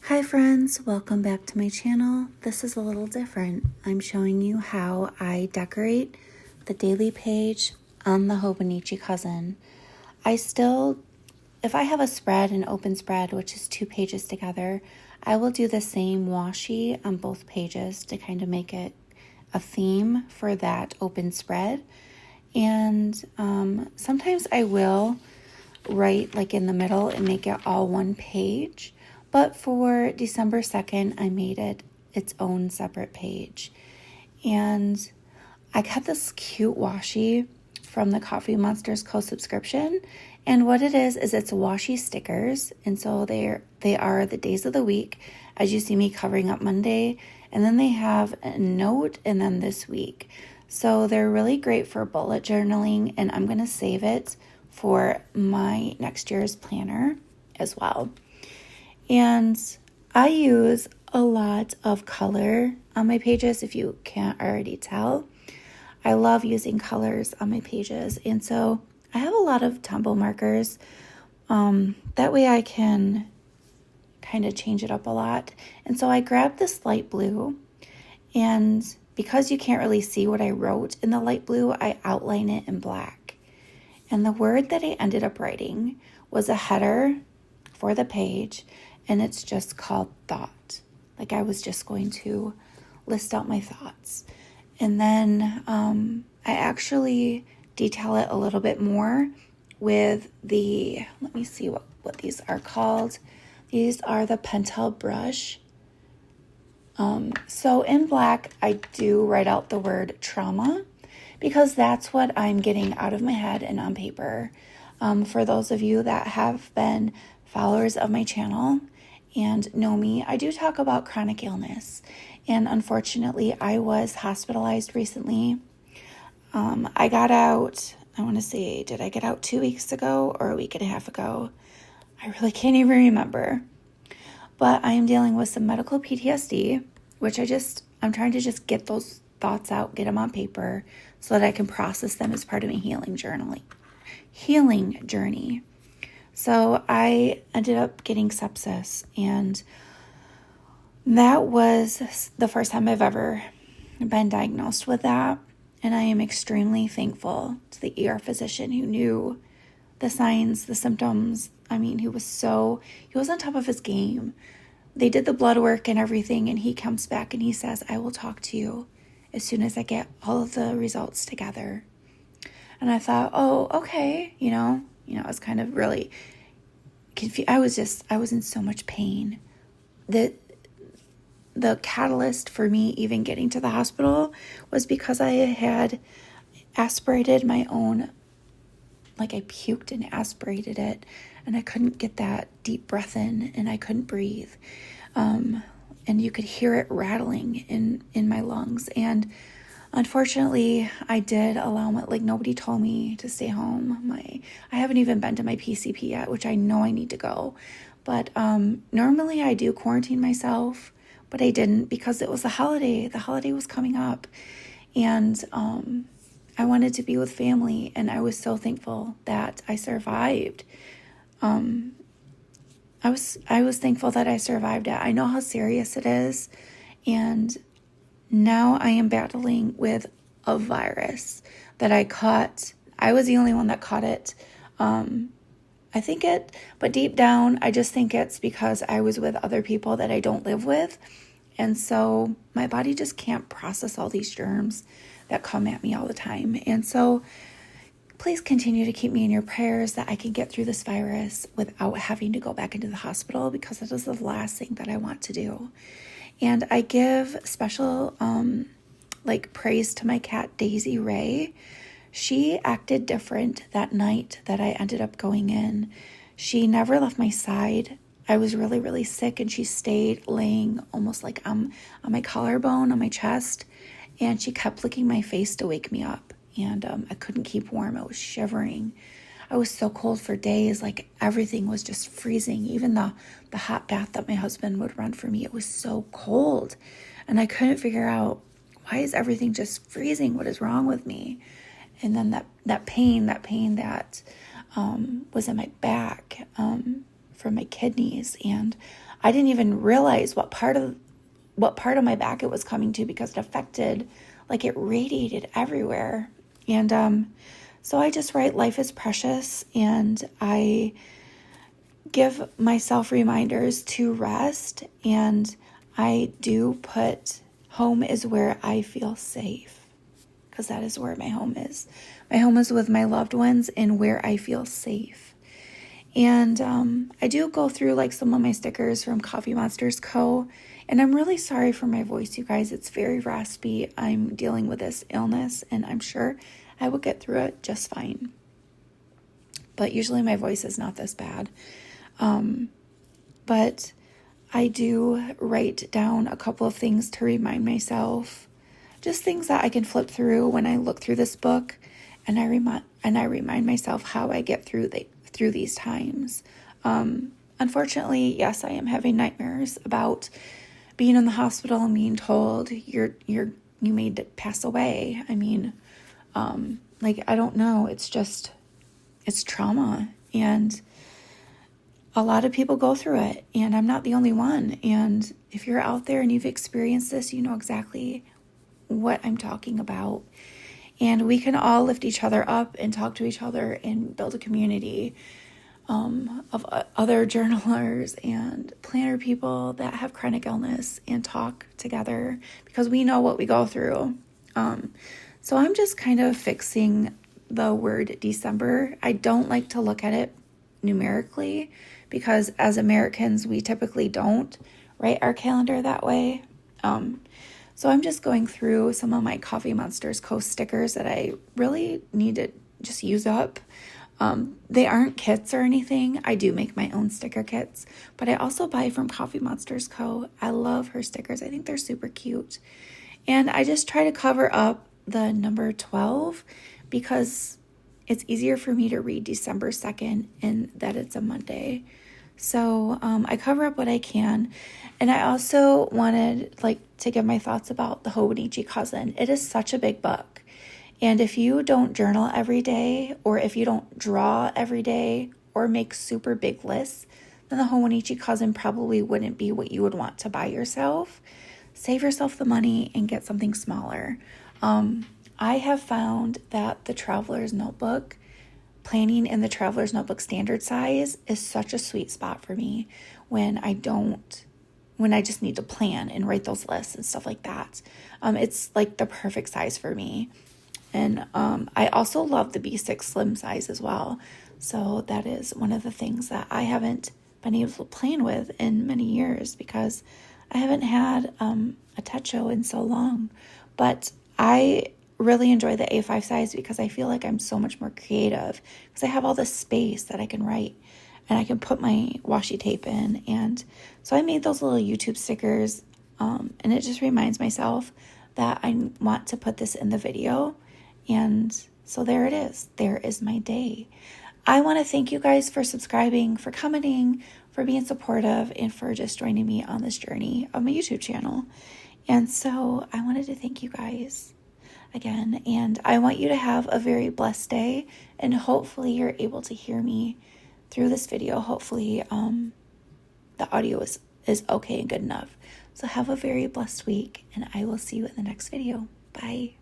Hi friends, welcome back to my channel. This is a little different. I'm showing you how I decorate the daily page on the Hobonichi Cousin. If I have a spread, an open spread, which is 2 pages together, I will do the same washi on both pages to kind of make it a theme for that open spread. And sometimes I will write like in the middle and make it all one page. But for December 2nd, I made it its own separate page. And I got this cute washi from the Coffee Monsters co-subscription. And what it is it's washi stickers. And so they are the days of the week, as you see me covering up Monday. And then they have a note and then this week. So they're really great for bullet journaling. And I'm going to save it for my next year's planner as well. And I use a lot of color on my pages, if you can't already tell. I love using colors on my pages. And so I have a lot of tumble markers. That way I can kind of change it up a lot. And so I grabbed this light blue. And because you can't really see what I wrote in the light blue, I outline it in black. And the word that I ended up writing was a header for the page. And it's just called thought. Like I was just going to list out my thoughts. And then I actually detail it a little bit more with let me see what these are called. These are the Pentel brush. So in black, I do write out the word trauma because that's what I'm getting out of my head and on paper. For those of you that have been followers of my channel and know me, I do talk about chronic illness. And unfortunately, I was hospitalized recently. I got out, I want to say, did I get out 2 weeks ago or a week and a half ago? I really can't even remember. But I am dealing with some medical PTSD, which I'm trying to just get those thoughts out, get them on paper so that I can process them as part of my healing journey. So I ended up getting sepsis, and that was the first time I've ever been diagnosed with that. And I am extremely thankful to the ER physician who knew the signs, the symptoms. I mean, he was on top of his game. They did the blood work and everything, and he comes back and he says, I will talk to you as soon as I get all of the results together. And I thought, oh, okay, I was kind of really confused. I was in so much pain. The catalyst for me even getting to the hospital was because I had aspirated my own, like I puked and aspirated it, and I couldn't get that deep breath in, and I couldn't breathe. And you could hear it rattling in my lungs. And unfortunately, I did nobody told me to stay home. I haven't even been to my PCP yet, which I know I need to go. But normally I do quarantine myself, but I didn't because it was a holiday. The holiday was coming up, and I wanted to be with family, and I was so thankful that I survived. I was thankful that I survived it. I know how serious it is, and now I am battling with a virus that I caught. I was the only one that caught it. But deep down, I just think it's because I was with other people that I don't live with. And so my body just can't process all these germs that come at me all the time. And so please continue to keep me in your prayers that I can get through this virus without having to go back into the hospital, because that is the last thing that I want to do. And I give special praise to my cat, Daisy Ray. She acted different that night that I ended up going in. She never left my side. I was really, really sick, and she stayed laying almost like on my collarbone, on my chest, and she kept licking my face to wake me up. And I couldn't keep warm. I was shivering. I was so cold for days. Like everything was just freezing. Even the hot bath that my husband would run for me, it was so cold. And I couldn't figure out, why is everything just freezing? What is wrong with me? And then that pain that was in my back from my kidneys, and I didn't even realize what part of my back it was coming to, because it affected, like, it radiated everywhere. And so I just write, life is precious, and I give myself reminders to rest, and I do put home is where I feel safe, because that is where my home is. My home is with my loved ones and where I feel safe. And I do go through like some of my stickers from Coffee Monsters Co. And I'm really sorry for my voice, you guys. It's very raspy. I'm dealing with this illness, and I'm sure I will get through it just fine. But usually my voice is not this bad. But I do write down a couple of things to remind myself, just things that I can flip through when I look through this book, and I remind myself how I get through these times. Unfortunately, yes, I am having nightmares about being in the hospital and being told you may pass away. I mean, I don't know. It's trauma, and a lot of people go through it, and I'm not the only one. And if you're out there and you've experienced this, you know exactly what I'm talking about. And we can all lift each other up and talk to each other and build a community of other journalers and planner people that have chronic illness, and talk together, because we know what we go through. So I'm just kind of fixing the word December. I don't like to look at it numerically, because as Americans, we typically don't write our calendar that way. So I'm just going through some of my Coffee Monsters Co. stickers that I really need to just use up. They aren't kits or anything. I do make my own sticker kits, but I also buy from Coffee Monsters Co. I love her stickers. I think they're super cute. And I just try to cover up the number 12, because it's easier for me to read December 2nd and that it's a Monday. So I cover up what I can. And I also wanted to give my thoughts about the Hobonichi Cousin. It is such a big book. And if you don't journal every day, or if you don't draw every day, or make super big lists, then the Hobonichi Cousin probably wouldn't be what you would want to buy yourself. Save yourself the money and get something smaller. I have found that the Traveler's Notebook, planning in the Traveler's Notebook standard size, is such a sweet spot for me when I just need to plan and write those lists and stuff like that. It's like the perfect size for me. And I also love the B6 slim size as well. So that is one of the things that I haven't been able to plan with in many years, because I haven't had a Techo in so long. But I really enjoy the A5 size, because I feel like I'm so much more creative, because I have all this space that I can write, and I can put my washi tape in. And so I made those little YouTube stickers, and it just reminds myself that I want to put this in the video. And so there it is. There is my day. I want to thank you guys for subscribing, for commenting, for being supportive, and for just joining me on this journey of my YouTube channel. And so I wanted to thank you guys again, and I want you to have a very blessed day, and hopefully you're able to hear me through this video. Hopefully the audio is okay and good enough. So have a very blessed week, and I will see you in the next video. Bye.